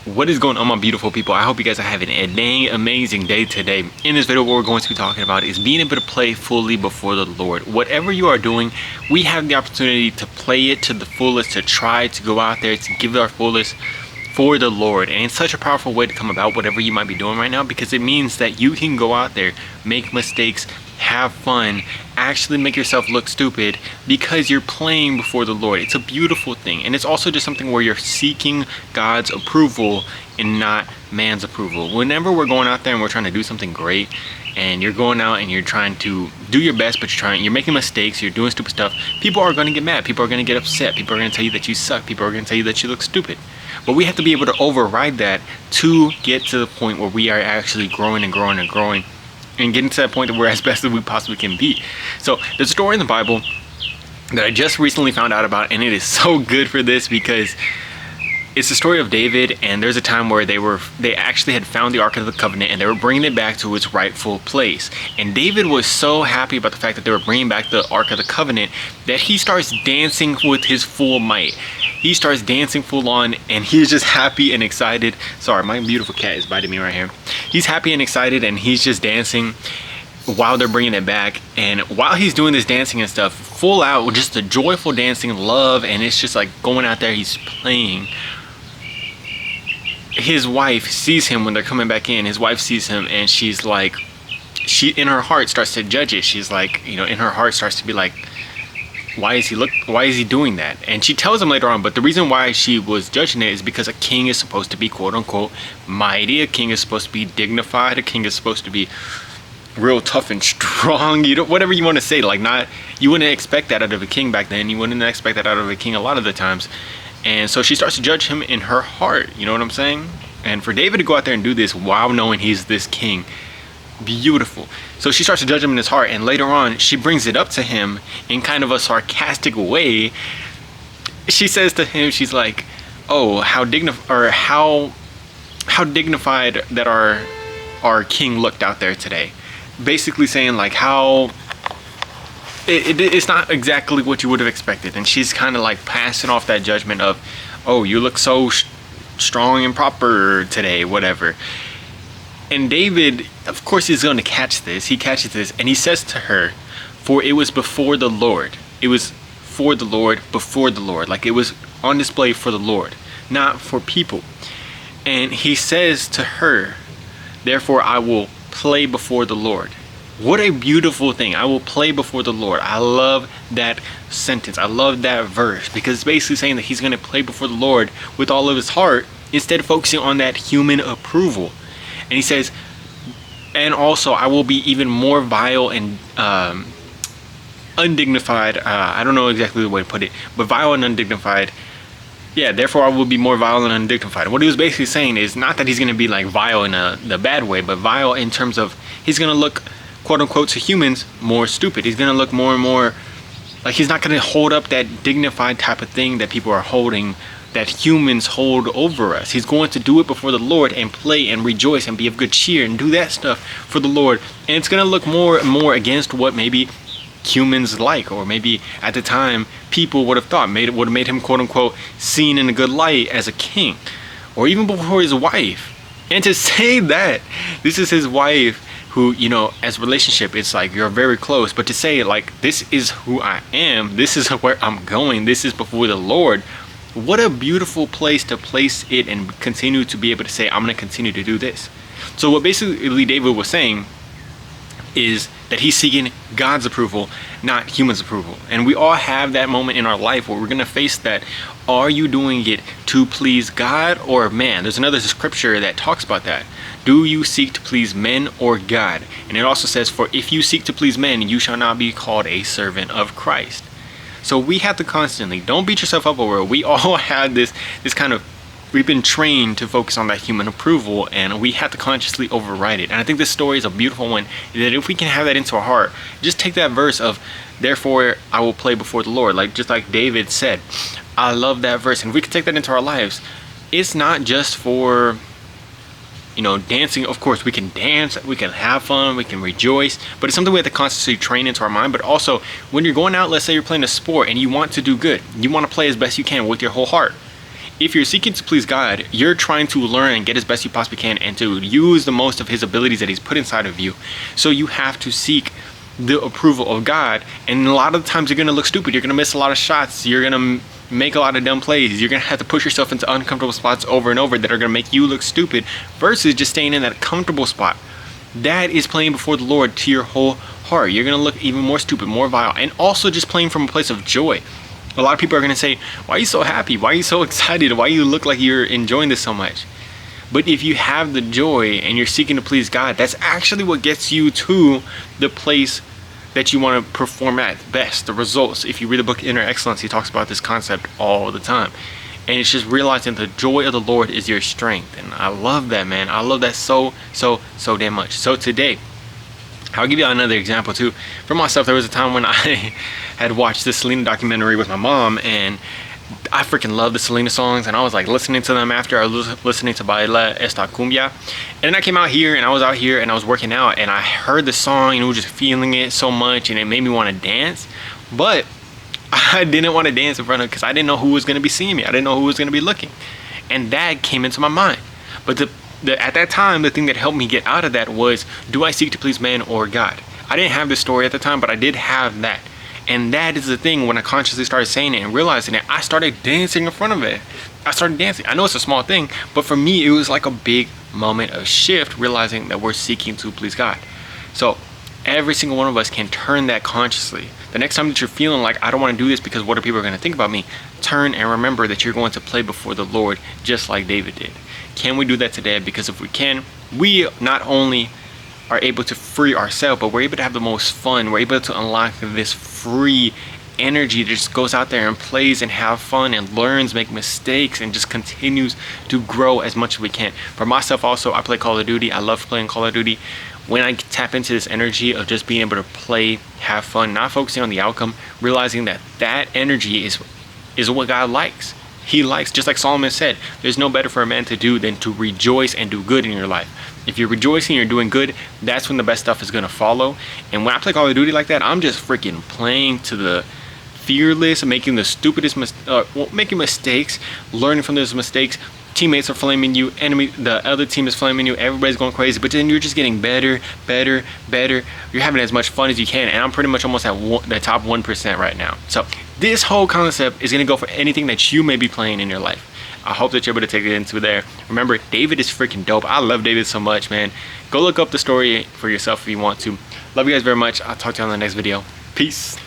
What is going on, my beautiful people? I hope you guys are having a dang amazing day today. In this video, what we're going to be talking about is being able to play fully before the Lord. Whatever you are doing, we have the opportunity to play it to the fullest, to try to go out there, to give our fullest for the Lord. And it's such a powerful way to come about whatever you might be doing right now, because it means that you can go out there, make mistakes, have fun, actually make yourself look stupid because you're playing before the Lord. It's a beautiful thing. And it's also just something where you're seeking God's approval and not man's approval. Whenever we're going out there and we're trying to do something great, and you're going out and you're trying to do your best, but you're making mistakes, you're doing stupid stuff, people are going to get mad, people are going to get upset, people are going to tell you that you suck, people are going to tell you that you look stupid. But we have to be able to override that to get to the point where we are actually growing and growing and growing, and getting to that point where we're as best as we possibly can be. So there's a story in the Bible that I just recently found out about, and it is so good for this because it's the story of David. And there's a time where they actually had found the Ark of the Covenant, and they were bringing it back to its rightful place. And David was so happy about the fact that they were bringing back the Ark of the Covenant that he starts dancing with his full might. He starts dancing full on, and he's just happy and excited. Sorry, my beautiful cat is biting me right here. He's happy and excited, and he's just dancing while they're bringing it back. And while he's doing this dancing and stuff, full out, just the joyful dancing, love, and it's just like going out there, he's playing. His wife sees him when they're coming back in. His wife sees him, and she's like, she in her heart starts to judge it. She's like, in her heart starts to be like, why is he doing that? And she tells him later on, but the reason why she was judging it is because a king is supposed to be quote unquote mighty, a king is supposed to be dignified, a king is supposed to be real tough and strong, whatever you want to say. Like, not, you wouldn't expect that out of a king back then, you wouldn't expect that out of a king a lot of the times. And so she starts to judge him in her heart, you know what I'm saying? And for David to go out there and do this while knowing he's this king, beautiful. So she starts to judge him in his heart, and later on she brings it up to him in kind of a sarcastic way. She says to him, she's like, oh, how dignified that our king looked out there today. Basically saying like how it's not exactly what you would have expected. And she's kind of like passing off that judgment of, oh, you look so strong and proper today, whatever. And David, of course, he's going to catch this. He catches this, and he says to her, for it was before the Lord. It was for the Lord, before the Lord. Like, it was on display for the Lord, not for people. And he says to her, therefore I will play before the Lord. What a beautiful thing. I will play before the Lord. I love that sentence. I love that verse, because it's basically saying that he's going to play before the Lord with all of his heart, instead of focusing on that human approval. And he says, and also I will be even more vile and undignified. I don't know exactly the way to put it, but vile and undignified. Yeah, therefore I will be more vile and undignified. What he was basically saying is not that he's going to be like vile in the bad way, but vile in terms of he's going to look, quote unquote, to humans more stupid. He's going to look more and more like he's not going to hold up that dignified type of thing that people are holding, that humans hold over us. He's going to do it before the Lord and play and rejoice and be of good cheer and do that stuff for the Lord. And it's going to look more and more against what maybe humans like, or maybe at the time people would have thought would have made him, quote unquote, seen in a good light as a king, or even before his wife. And to say that this is his wife, who, as a relationship, it's like you're very close, but to say like, this is who I am, this is where I'm going, this is before the Lord. What a beautiful place to place it and continue to be able to say, I'm going to continue to do this. So what basically David was saying is that he's seeking God's approval, not humans' approval. And we all have that moment in our life where we're going to face that. Are you doing it to please God or man? There's another scripture that talks about that. Do you seek to please men or God? And it also says, for if you seek to please men, you shall not be called a servant of Christ. So we have to constantly, don't beat yourself up over it. We all have this kind of, we've been trained to focus on that human approval, and we have to consciously override it. And I think this story is a beautiful one, that if we can have that into our heart, just take that verse of, therefore I will play before the Lord, like just like David said. I love that verse. And if we can take that into our lives, it's not just for dancing. Of course, we can dance, we can have fun, we can rejoice, but it's something we have to constantly train into our mind. But also, when you're going out, let's say you're playing a sport and you want to do good, you want to play as best you can with your whole heart. if you're seeking to please God, you're trying to learn and get as best you possibly can and to use the most of his abilities that he's put inside of you. So you have to seek the approval of God, and a lot of the times you're gonna look stupid. You're gonna miss a lot of shots. You're gonna make a lot of dumb plays. You're gonna have to push yourself into uncomfortable spots over and over that are gonna make you look stupid, versus just staying in that comfortable spot. That is playing before the Lord to your whole heart. You're gonna look even more stupid, more vile, and also just playing from a place of joy. A lot of people are gonna say, why are you so happy? Why are you so excited? Why you look like you're enjoying this so much? But if you have the joy and you're seeking to please God, that's actually what gets you to the place that you want to perform at best, the results. If you read the book Inner Excellence, he talks about this concept all the time. And it's just realizing the joy of the Lord is your strength. And I love that, man. I love that so damn much. So today, I'll give you another example too. For myself, there was a time when I had watched this Selena documentary with my mom, and I freaking love the Selena songs, and I was like listening to them after I was listening to Baila Esta Cumbia. And then I came out here, and I was out here and I was working out, and I heard the song and I was just feeling it so much, and it made me want to dance. But I didn't want to dance in front of, because I didn't know who was going to be seeing me. I didn't know who was going to be looking. And that came into my mind. But at that time, the thing that helped me get out of that was, do I seek to please man or God? I didn't have this story at the time, but I did have that. And that is the thing, when I consciously started saying it and realizing it, I started dancing in front of it. I started dancing. I know it's a small thing, but for me, it was like a big moment of shift, realizing that we're seeking to please God. So every single one of us can turn that consciously. The next time that you're feeling like, I don't want to do this because what are people going to think about me? Turn and remember that you're going to play before the Lord just like David did. Can we do that today? Because if we can, we not only are able to free ourselves, but we're able to have the most fun. We're able to unlock this free energy that just goes out there and plays and have fun and learns, make mistakes, and just continues to grow as much as we can. For myself also, I play Call of Duty. I love playing Call of Duty. When I tap into this energy of just being able to play, have fun, not focusing on the outcome, realizing that that energy is what God likes. He likes, just like Solomon said, there's no better for a man to do than to rejoice and do good in your life. If you're rejoicing, you're doing good, that's when the best stuff is going to follow. And when I play Call of Duty like that, I'm just freaking playing to the fearless, making the stupidest making mistakes, learning from those mistakes. Teammates are flaming you, the other team is flaming you, everybody's going crazy, but then you're just getting better. You're having as much fun as you can, and I'm pretty much almost at the top 1% right now. So this whole concept is going to go for anything that you may be playing in your life. I hope that you're able to take it into there. Remember, David is freaking dope. I love David so much, man. Go look up the story for yourself if you want to. Love you guys very much. I'll talk to you on the next video. Peace.